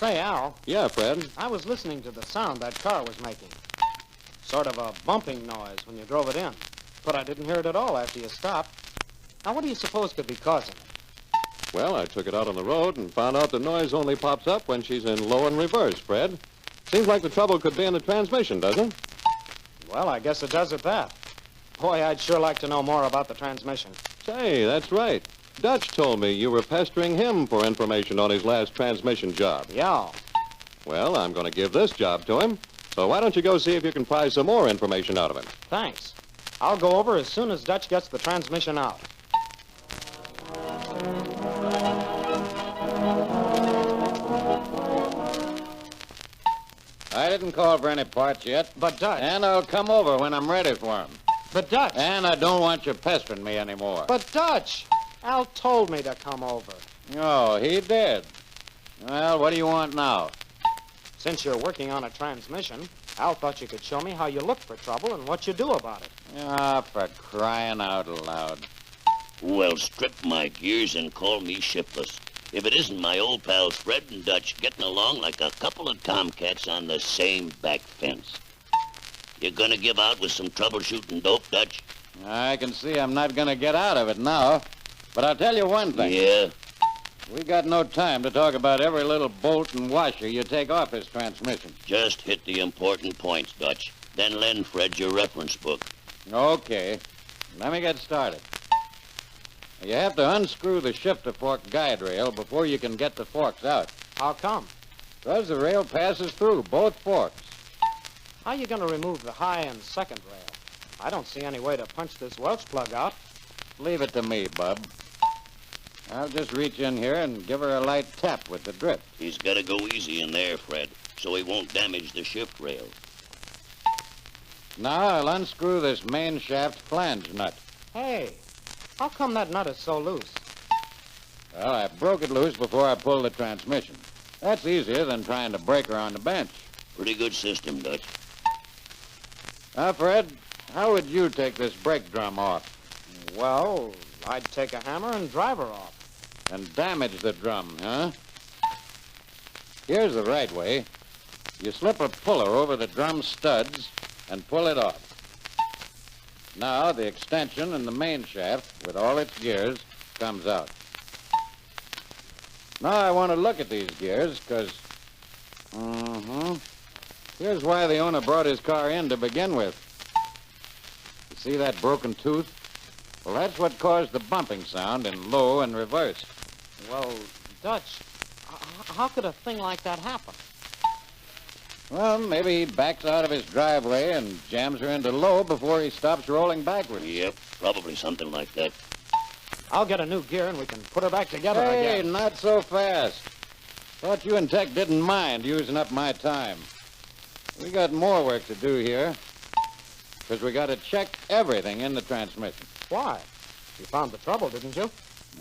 Say, Al. Yeah, Fred? I was listening to the sound that car was making. Sort of a bumping noise when you drove it in. But I didn't hear it at all after you stopped. Now, what do you suppose could be causing it? Well, I took it out on the road and found out the noise only pops up when she's in low and reverse, Fred. Seems like the trouble could be in the transmission, doesn't it? Well, I guess it does at that. Boy, I'd sure like to know more about the transmission. Say, that's right. Dutch told me you were pestering him for information on his last transmission job. Yeah. Well, I'm going to give this job to him. So why don't you go see if you can pry some more information out of him? Thanks. I'll go over as soon as Dutch gets the transmission out. I didn't call for any parts yet. But Dutch... And I'll come over when I'm ready for them. But Dutch... And I don't want you pestering me anymore. But Dutch... Al told me to come over. Oh, he did. Well, what do you want now? Since you're working on a transmission, Al thought you could show me how you look for trouble and what you do about it. Ah, for crying out loud. Well, strip my gears and call me shiftless. If it isn't my old pals Fred and Dutch getting along like a couple of tomcats on the same back fence. You gonna give out with some troubleshooting dope, Dutch? I can see I'm not going to get out of it now. But I'll tell you one thing. Yeah? We got no time to talk about every little bolt and washer you take off this transmission. Just hit the important points, Dutch. Then lend Fred your reference book. Okay. Let me get started. You have to unscrew the shifter fork guide rail before you can get the forks out. How come? Because the rail passes through both forks. How are you going to remove the high and second rail? I don't see any way to punch this Welch plug out. Leave it to me, Bub. I'll just reach in here and give her a light tap with the drip. He's got to go easy in there, Fred, so he won't damage the shift rail. Now I'll unscrew this main shaft flange nut. Hey, how come that nut is so loose? Well, I broke it loose before I pulled the transmission. That's easier than trying to break her on the bench. Pretty good system, Dutch. Now, Fred, how would you take this brake drum off? Well, I'd take a hammer and drive her off. And damage the drum, huh? Here's the right way. You slip a puller over the drum studs and pull it off. Now the extension and the main shaft, with all its gears, comes out. Now I want to look at these gears, because... Here's why the owner brought his car in to begin with. You see that broken tooth? Well, that's what caused the bumping sound in low and reverse. Well, Dutch, how could a thing like that happen? Well, maybe he backs out of his driveway and jams her into low before he stops rolling backwards. Yep, probably something like that. I'll get a new gear and we can put her back together Hey, again. not so fast. Thought you and Tech didn't mind using up my time. We got more work to do here, because we got to check everything in the transmission. Why? You found the trouble, didn't you?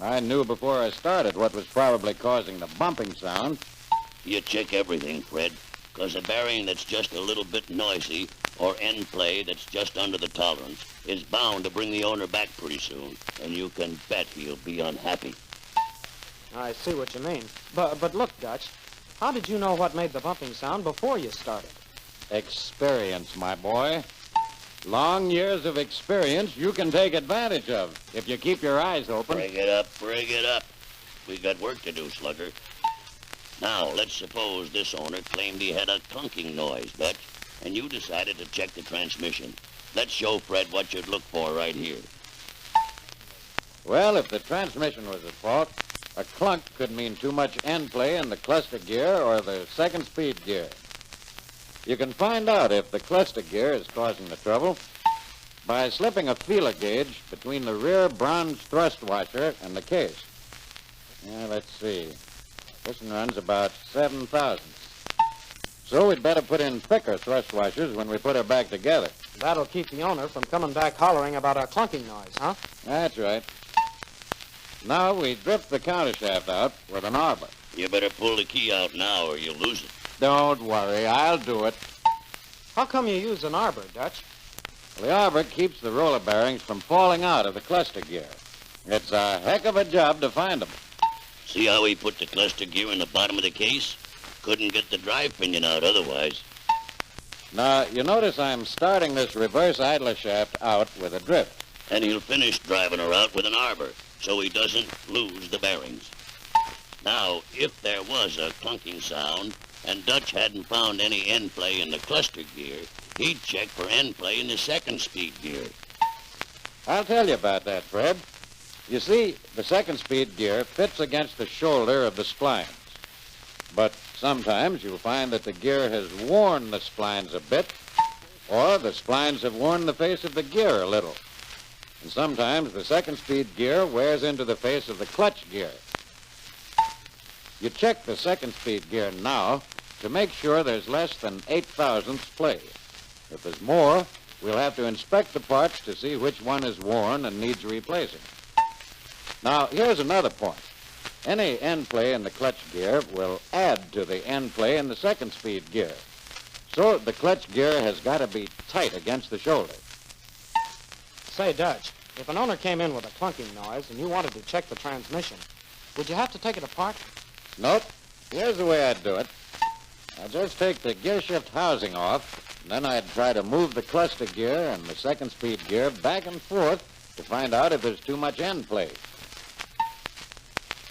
I knew before I started what was probably causing the bumping sound. You check everything, Fred, because a bearing that's just a little bit noisy or end play that's just under the tolerance is bound to bring the owner back pretty soon, and you can bet he'll be unhappy. I see what you mean. But look, Dutch, how did you know what made the bumping sound before you started? Experience, my boy. Long years of experience you can take advantage of if you keep your eyes open. Bring it up, bring it up. We got work to do, Slugger. Now, let's suppose this owner claimed he had a clunking noise, Dutch, and you decided to check the transmission. Let's show Fred what you'd look for right here. Well, if the transmission was at fault, a clunk could mean too much end play in the cluster gear or the second speed gear. You can find out if the cluster gear is causing the trouble by slipping a feeler gauge between the rear bronze thrust washer and the case. Let's see. This one runs about 7 thousandths. So we'd better put in thicker thrust washers when we put her back together. That'll keep the owner from coming back hollering about a clunking noise, huh? That's right. Now we drift the countershaft out with an arbor. You better pull the key out now or you'll lose it. Don't worry, I'll do it. How come you use an arbor, Dutch? The arbor keeps the roller bearings from falling out of the cluster gear. It's a heck of a job to find them. See how he put the cluster gear in the bottom of the case? Couldn't get the drive pinion out otherwise. Now, you notice I'm starting this reverse idler shaft out with a drift. And he'll finish driving her out with an arbor, so he doesn't lose the bearings. Now, if there was a clunking sound, and Dutch hadn't found any end play in the cluster gear, he'd check for end play in the second speed gear. I'll tell you about that, Fred. You see, the second speed gear fits against the shoulder of the splines. But sometimes you'll find that the gear has worn the splines a bit, or the splines have worn the face of the gear a little. And sometimes the second speed gear wears into the face of the clutch gear. You check the second speed gear now to make sure there's less than 0.008 play. If there's more, we'll have to inspect the parts to see which one is worn and needs replacing. Now, here's another point. Any end play in the clutch gear will add to the end play in the second speed gear. So the clutch gear has got to be tight against the shoulder. Say, Dutch, if an owner came in with a clunking noise and you wanted to check the transmission, would you have to take it apart? Nope. Here's the way I'd do it. I'd just take the gear shift housing off, and then I'd try to move the cluster gear and the second speed gear back and forth to find out if there's too much end play.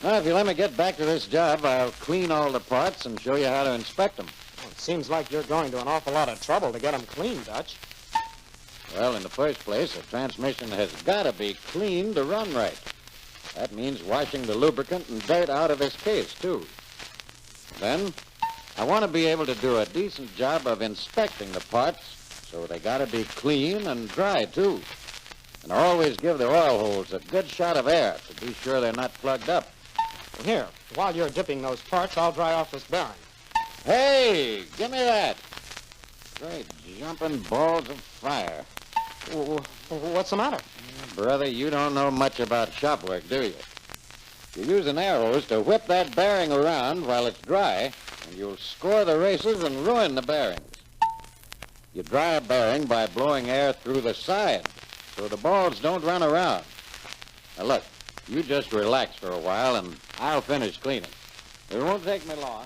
Now, if you let me get back to this job, I'll clean all the parts and show you how to inspect them. Well, it seems like you're going to an awful lot of trouble to get them clean, Dutch. Well, in the first place, a transmission has got to be clean to run right. That means washing the lubricant and dirt out of this case, too. Then, I want to be able to do a decent job of inspecting the parts, so they got to be clean and dry, too. And always give the oil holes a good shot of air to be sure they're not plugged up. Well, here, while you're dipping those parts, I'll dry off this bearing. Hey, give me that. Great jumping balls of fire. What's the matter? Brother, you don't know much about shop work, do you? You use an air hose to whip that bearing around while it's dry, and you'll score the races and ruin the bearings. You dry a bearing by blowing air through the side, so the balls don't run around. Now, look, you just relax for a while, and I'll finish cleaning. It won't take me long.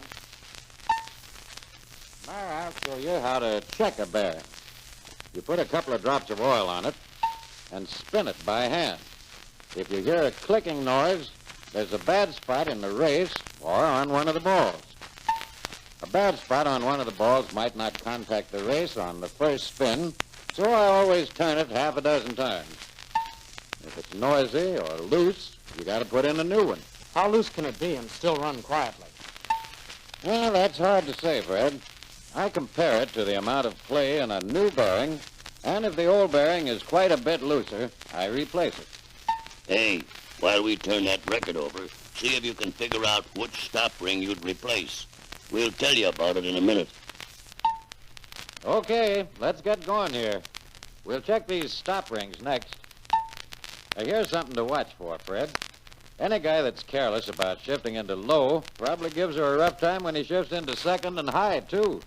Now, I'll show you how to check a bearing. You put a couple of drops of oil on it and spin it by hand. If you hear a clicking noise, there's a bad spot in the race or on one of the balls. A bad spot on one of the balls might not contact the race on the first spin, so I always turn it half a dozen times. If it's noisy or loose, you got to put in a new one. How loose can it be and still run quietly? Well, that's hard to say, Fred. I compare it to the amount of play in a new bearing, and if the old bearing is quite a bit looser, I replace it. Hey, while we turn that record over, see if you can figure out which stop ring you'd replace. We'll tell you about it in a minute. Okay, let's get going here. We'll check these stop rings next. Now, here's something to watch for, Fred. Any guy that's careless about shifting into low probably gives her a rough time when he shifts into second and high, too.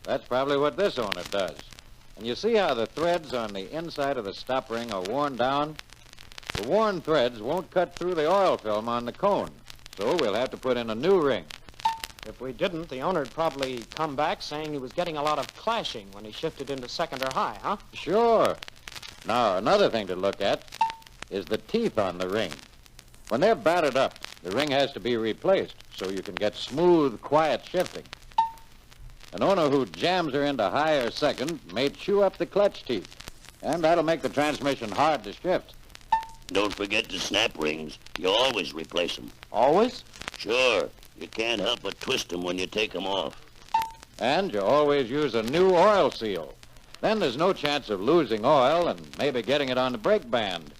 That's probably what this owner does. And you see how the threads on the inside of the stop ring are worn down? The worn threads won't cut through the oil film on the cone, so we'll have to put in a new ring. If we didn't, the owner'd probably come back saying he was getting a lot of clashing when he shifted into second or high, huh? Sure. Now, another thing to look at is the teeth on the ring. When they're battered up, the ring has to be replaced so you can get smooth, quiet shifting. An owner who jams her into high or second may chew up the clutch teeth, and that'll make the transmission hard to shift. Don't forget the snap rings. You always replace them. Always? Sure. You can't help but twist them when you take them off. And you always use a new oil seal. Then there's no chance of losing oil and maybe getting it on the brake band.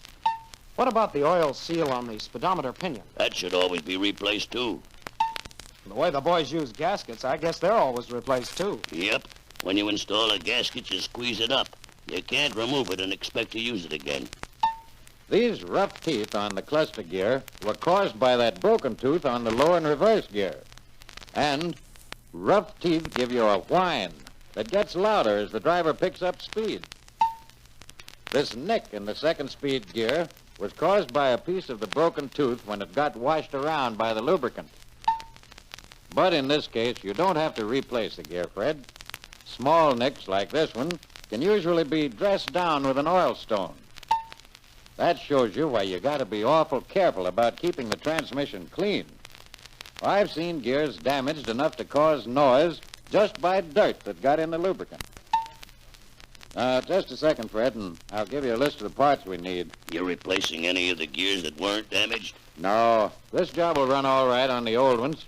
What about the oil seal on the speedometer pinion? That should always be replaced, too. The way the boys use gaskets, I guess they're always replaced, too. Yep. When you install a gasket, you squeeze it up. You can't remove it and expect to use it again. These rough teeth on the cluster gear were caused by that broken tooth on the lower and reverse gear. And rough teeth give you a whine that gets louder as the driver picks up speed. This nick in the second speed gear was caused by a piece of the broken tooth when it got washed around by the lubricant. But in this case, you don't have to replace the gear, Fred. Small nicks like this one can usually be dressed down with an oil stone. That shows you why you got to be awful careful about keeping the transmission clean. I've seen gears damaged enough to cause noise just by dirt that got in the lubricant. Just a second, Fred, and I'll give you a list of the parts we need. You're replacing any of the gears that weren't damaged? No, this job will run all right on the old ones.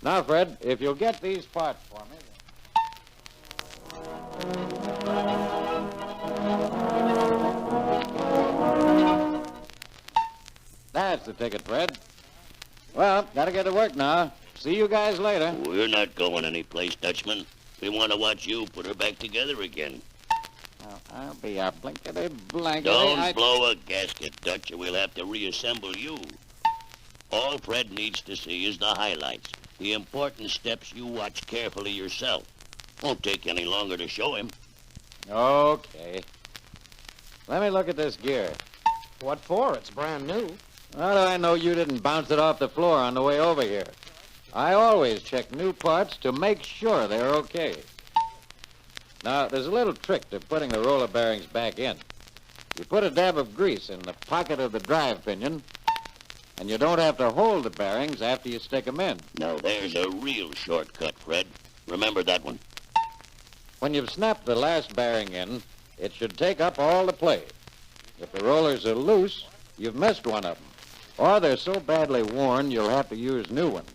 Now, Fred, if you'll get these parts for me. That's the ticket, Fred. Well, gotta get to work now. See you guys later. We're not going anyplace, Dutchman. We want to watch you put her back together again. Well, I'll be a blankety-blankety. Don't blow a gasket, Dutch, or we'll have to reassemble you. All Fred needs to see is the highlights, the important steps you watch carefully yourself. Won't take any longer to show him. Okay. Let me look at this gear. What for? It's brand new. How do I know you didn't bounce it off the floor on the way over here? I always check new parts to make sure they're okay. Now, there's a little trick to putting the roller bearings back in. You put a dab of grease in the pocket of the drive pinion, and you don't have to hold the bearings after you stick them in. Now, there's a real shortcut, Fred. Remember that one. When you've snapped the last bearing in, it should take up all the play. If the rollers are loose, you've missed one of them. Or they're so badly worn, you'll have to use new ones.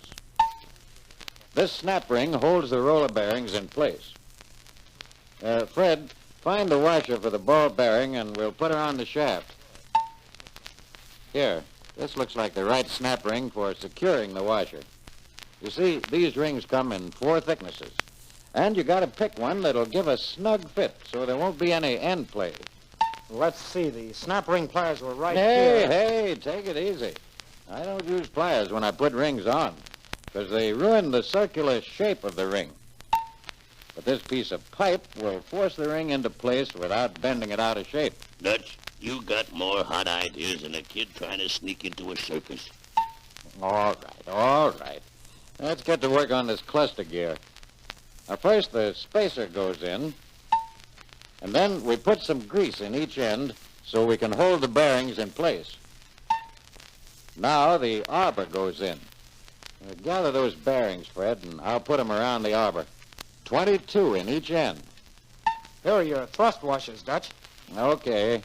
This snap ring holds the roller bearings in place. Fred, find the washer for the ball bearing, and we'll put her on the shaft. Here, this looks like the right snap ring for securing the washer. You see, these rings come in 4 thicknesses. And you got to pick one that'll give a snug fit so there won't be any end play. Let's see, the snap ring pliers were right here. Hey, take it easy. I don't use pliers when I put rings on, because they ruin the circular shape of the ring. But this piece of pipe will force the ring into place without bending it out of shape. Dutch, you got more hot ideas than a kid trying to sneak into a circus. All right. Let's get to work on this cluster gear. Now, first the spacer goes in, and then we put some grease in each end so we can hold the bearings in place. Now the arbor goes in. Gather those bearings, Fred, and I'll put them around the arbor. 22 in each end. Here are your thrust washers, Dutch. Okay.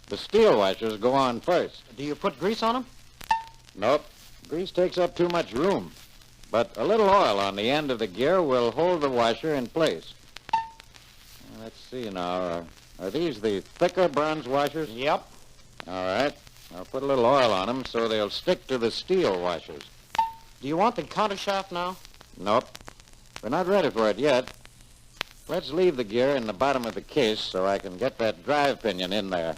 The steel washers go on first. Do you put grease on them? Nope. Grease takes up too much room. But a little oil on the end of the gear will hold the washer in place. Let's see now. Are these the thicker bronze washers? Yep. All right. I'll put a little oil on them so they'll stick to the steel washers. Do you want the counter shaft now? Nope. We're not ready for it yet. Let's leave the gear in the bottom of the case so I can get that drive pinion in there.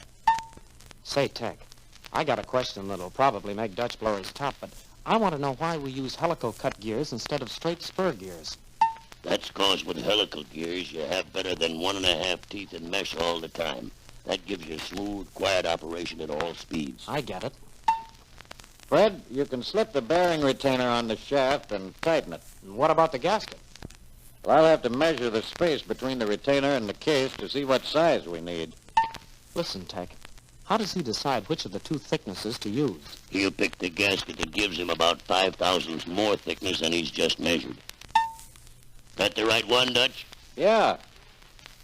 Say, Tech, I got a question that'll probably make Dutch blow his top, but I want to know why we use helical-cut gears instead of straight spur gears. That's 'cause with helical gears, you have better than 1.5 teeth in mesh all the time. That gives you smooth, quiet operation at all speeds. I get it. Fred, you can slip the bearing retainer on the shaft and tighten it. And what about the gasket? Well, I'll have to measure the space between the retainer and the case to see what size we need. Listen, Tech, how does he decide which of the 2 thicknesses to use? He'll pick the gasket that gives him about 5 thousandths more thickness than he's just measured. That the right one, Dutch? Yeah.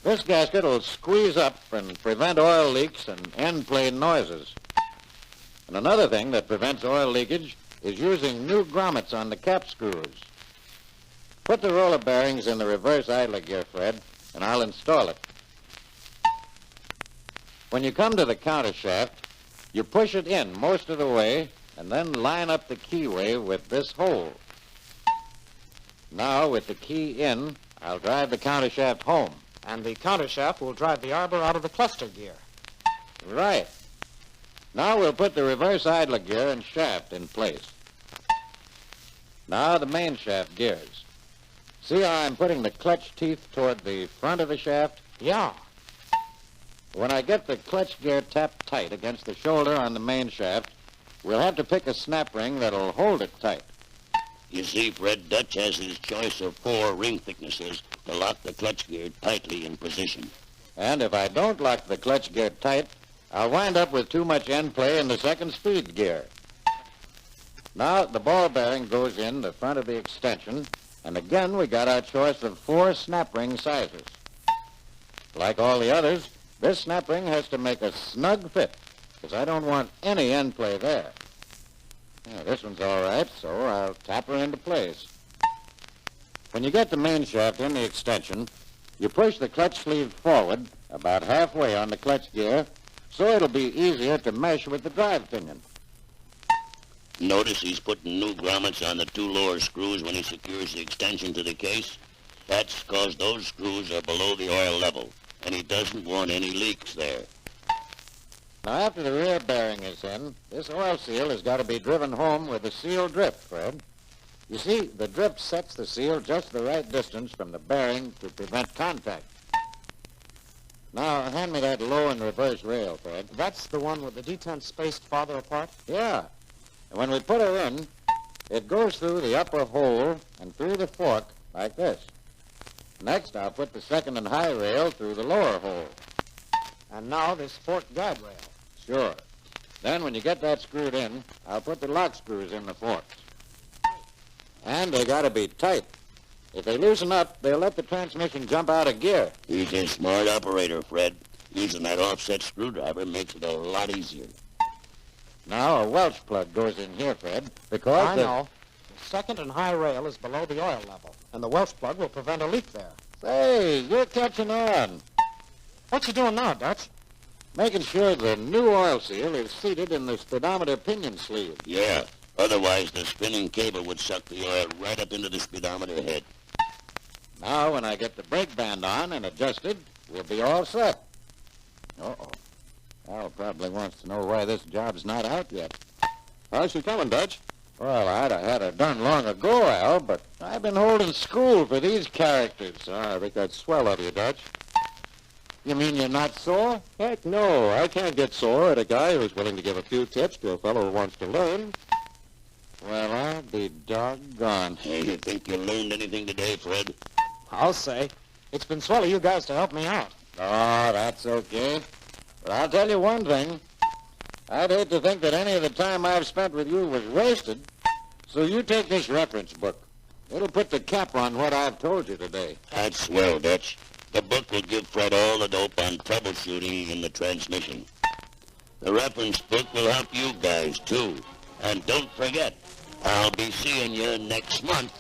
This gasket will squeeze up and prevent oil leaks and end plane noises. And another thing that prevents oil leakage is using new grommets on the cap screws. Put the roller bearings in the reverse idler gear, Fred, and I'll install it. When you come to the counter shaft, you push it in most of the way and then line up the keyway with this hole. Now, with the key in, I'll drive the counter shaft home. And the counter shaft will drive the arbor out of the cluster gear. Right. Now we'll put the reverse idler gear and shaft in place. Now the main shaft gears. See how I'm putting the clutch teeth toward the front of the shaft? Yeah. When I get the clutch gear tapped tight against the shoulder on the main shaft, we'll have to pick a snap ring that'll hold it tight. You see, Fred, Dutch has his choice of 4 ring thicknesses to lock the clutch gear tightly in position. And if I don't lock the clutch gear tight, I'll wind up with too much end play in the second speed gear. Now the ball bearing goes in the front of the extension, and again we got our choice of 4 snap ring sizes. Like all the others, this snap ring has to make a snug fit, because I don't want any end play there. Yeah, this one's all right, so I'll tap her into place. When you get the main shaft in the extension, you push the clutch sleeve forward about halfway on the clutch gear, so it'll be easier to mesh with the drive pinion. Notice he's putting new grommets on the 2 lower screws when he secures the extension to the case. That's because those screws are below the oil level, and he doesn't want any leaks there. Now, after the rear bearing is in, this oil seal has got to be driven home with a seal drip, Fred. You see, the drip sets the seal just the right distance from the bearing to prevent contact. Now, hand me that low and reverse rail, Fred. That's the one with the detent spaced farther apart? Yeah. And when we put her in, it goes through the upper hole and through the fork like this. Next, I'll put the second and high rail through the lower hole. And now this fork guide rail. Sure. Then, when you get that screwed in, I'll put the lock screws in the forks. And they got to be tight. If they loosen up, they'll let the transmission jump out of gear. He's a smart operator, Fred. Using that offset screwdriver makes it a lot easier. Now, a Welch plug goes in here, Fred, because I know. The second and high rail is below the oil level, and the Welch plug will prevent a leak there. Say, you're catching on. What you doing now, Dutch? Making sure the new oil seal is seated in the speedometer pinion sleeve. Yeah, otherwise the spinning cable would suck the oil right up into the speedometer head. Now, when I get the brake band on and adjusted, we'll be all set. Uh-oh. Al probably wants to know why this job's not out yet. How's she coming, Dutch? Well, I'd have had her done long ago, Al, but I've been holding school for these characters. I think that's swell of you, Dutch. You mean you're not sore? Heck no, I can't get sore at a guy who's willing to give a few tips to a fellow who wants to learn. Well, I'll be doggone. Hey, you think you learned anything today, Fred? I'll say. It's been swell of you guys to help me out. Oh, that's okay. But I'll tell you one thing. I'd hate to think that any of the time I've spent with you was wasted. So you take this reference book. It'll put the cap on what I've told you today. That's swell, Dutch. The book will give Fred all the dope on troubleshooting in the transmission. The reference book will help you guys, too. And don't forget, I'll be seeing you next month.